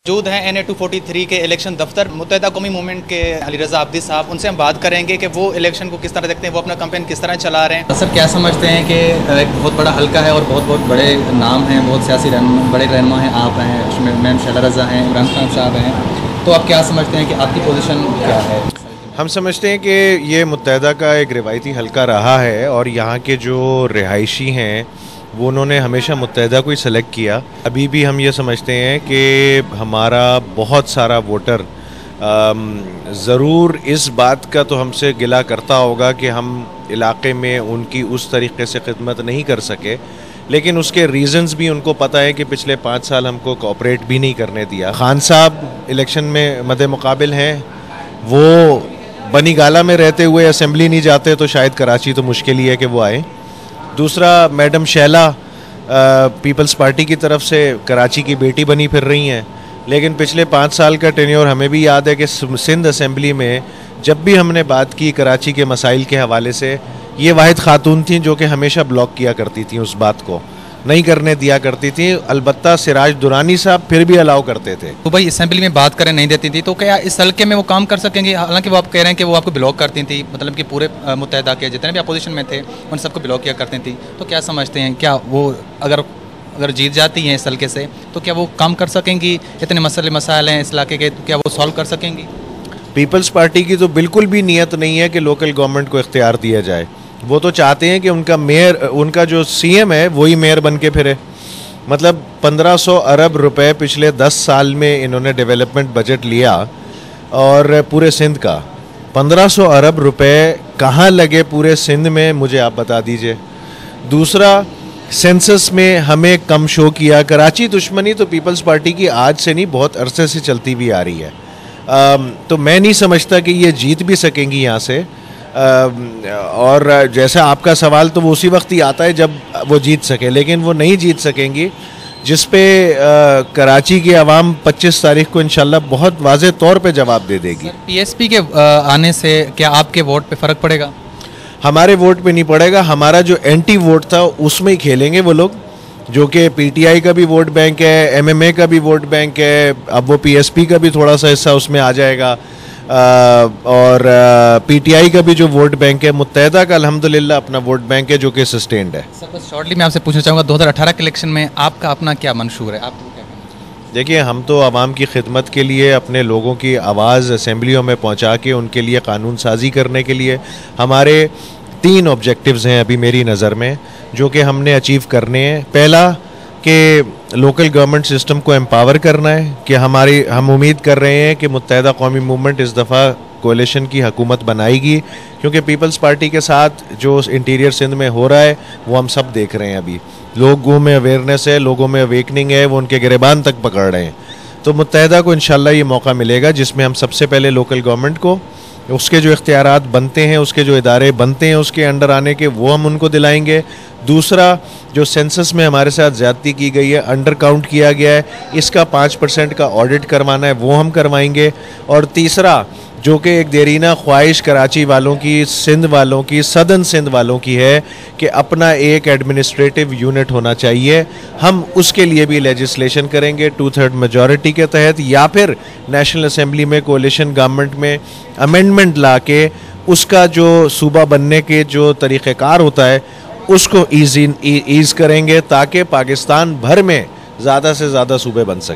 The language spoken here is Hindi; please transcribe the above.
मौजूद हैं NA 243 के इलेक्शन दफ्तर मुत्तहिदा कौमी मूवमेंट के अली रज़ा आब्दी साहब, उनसे हम बात करेंगे कि वो इलेक्शन को किस तरह देखते हैं, वो अपना कैंपेन किस तरह चला रहे हैं। सर, क्या समझते हैं कि एक बहुत बड़ा हल्का है और बहुत बड़े नाम हैं, बहुत सियासी बड़े रहनुमा हैं, आप हैं, उसमें मैम शैला रज़ा हैं, इमरान खान साहब हैं, तो आप क्या समझते हैं कि आपकी पोजीशन क्या है? हम समझते हैं कि ये मुत्तहिदा का एक रिवायती हल्का रहा है और यहाँ के जो रिहायशी हैं वो उन्होंने हमेशा मुत्तहिदा को ही सेलेक्ट किया। अभी भी हम ये समझते हैं कि हमारा बहुत सारा वोटर ज़रूर इस बात का तो हमसे गिला करता होगा कि हम इलाके में उनकी उस तरीके से खिदमत नहीं कर सके, लेकिन उसके रीज़न्स भी उनको पता है कि पिछले 5 साल हमको कोऑपरेट भी नहीं करने दिया। खान साहब इलेक्शन में मद्दे मुकाबिल हैं, वो बनी गाला में रहते हुए असेंबली नहीं जाते तो शायद कराची तो मुश्किल ही है कि वो आए। दूसरा, मैडम शैला पीपल्स पार्टी की तरफ से कराची की बेटी बनी फिर रही हैं, लेकिन पिछले 5 साल का टेन्योर हमें भी याद है कि सिंध असेंबली में जब भी हमने बात की कराची के मसाइल के हवाले से, ये वाहिद खातून थी जो कि हमेशा ब्लॉक किया करती थी, उस बात को नहीं करने दिया करती थी। अलबत्ता सिराज दुरानी साहब फिर भी अलाउ करते थे। तो भाई असेंबली में बात करें नहीं देती थी, तो क्या इस हल्के में वो काम कर सकेंगे? हालांकि वो आप कह रहे हैं कि वो आपको ब्लॉक करती थी, मतलब कि पूरे मुत्तहिदा के जितने भी अपोजिशन में थे उन सबको ब्लॉक किया करती थी, तो क्या समझते हैं क्या वो अगर जीत जाती हैं इस हल्के से तो क्या वो काम कर सकेंगी? इतने मसले मसाइल हैं इस इलाके के, तो क्या वो सॉल्व कर सकेंगी? पीपल्स पार्टी की तो बिल्कुल भी नीयत नहीं है कि लोकल गवर्नमेंट को इख्तियार दिया जाए। वो तो चाहते हैं कि उनका मेयर, उनका जो CM है वही मेयर बन के फिरे। मतलब 1500 अरब रुपए पिछले 10 साल में इन्होंने डेवलपमेंट बजट लिया और पूरे सिंध का 1500 अरब रुपए कहाँ लगे पूरे सिंध में, मुझे आप बता दीजिए। दूसरा, सेंसस में हमें कम शो किया। कराची दुश्मनी तो पीपल्स पार्टी की आज से नहीं, बहुत अरसे से चलती भी आ रही है। तो मैं नहीं समझता कि ये जीत भी सकेंगी यहाँ से। और जैसा आपका सवाल, तो वो उसी वक्त ही आता है जब वो जीत सके, लेकिन वो नहीं जीत सकेंगी, जिस पे कराची की आवाम 25 तारीख को इंशाल्लाह बहुत वाज़ेह तौर पे जवाब दे देगी। PSP के आने से क्या आपके वोट पे फ़र्क पड़ेगा? हमारे वोट पे नहीं पड़ेगा, हमारा जो एंटी वोट था उसमें ही खेलेंगे वो लोग, जो कि PTI का भी वोट बैंक है, MMA का भी वोट बैंक है, अब वो PSP का भी थोड़ा सा हिस्सा उसमें आ जाएगा, और PTI का भी जो वोट बैंक है। मुत्तहिदा का अल्हम्दुलिल्लाह अपना वोट बैंक है जो कि सस्टेन्ड है। सर, बस शॉर्टली मैं आपसे पूछना चाहूँगा 2018 के इलेक्शन में आपका अपना क्या मंशूर है? आप क्या कहना? देखिए, हम तो आवाम की खिदमत के लिए, अपने लोगों की आवाज़ असेंबलियों में पहुंचा के उनके लिए कानून साजी करने के लिए हमारे 3 ऑब्जेक्टिव्स हैं अभी मेरी नज़र में, जो कि हमने अचीव करने हैं। पहला कि लोकल गवर्नमेंट सिस्टम को एम्पावर करना है, कि हम उम्मीद कर रहे हैं कि मुत्तहिदा कौमी मूवमेंट इस दफ़ा कोalition की हुकूमत बनाएगी, क्योंकि पीपल्स पार्टी के साथ जो इंटीरियर सिंध में हो रहा है वो हम सब देख रहे हैं। अभी लोगों में अवेयरनेस है, लोगों में अवेकनिंग है, वो उनके गिरेबान तक पकड़ रहे हैं। तो मुत्तहिदा को इंशाल्लाह ये मौका मिलेगा जिसमें हम सबसे पहले लोकल गवर्नमेंट को उसके जो इख्तियारात बनते हैं, उसके जो इदारे बनते हैं उसके अंडर आने के, वो हम उनको दिलाएंगे। दूसरा, जो सेंसस में हमारे साथ ज़्यादती की गई है, अंडर काउंट किया गया है, इसका 5% का ऑडिट करवाना है, वो हम करवाएंगे। और तीसरा, जो कि एक देरीना ख्वाहिश कराची वालों की, सिंध वालों की, सदर्न सिंध वालों की है कि अपना एक एडमिनिस्ट्रेटिव यूनिट होना चाहिए, हम उसके लिए भी लेजिस्लेशन करेंगे 2/3 मेजॉरिटी के तहत, या फिर नेशनल असेंबली में कोalition गवर्नमेंट में अमेंडमेंट ला के उसका जो सूबा बनने के जो तरीक़ेकार होता है उसको ईज़ करेंगे, ताकि पाकिस्तान भर में ज़्यादा से ज़्यादा सूबे बन सके।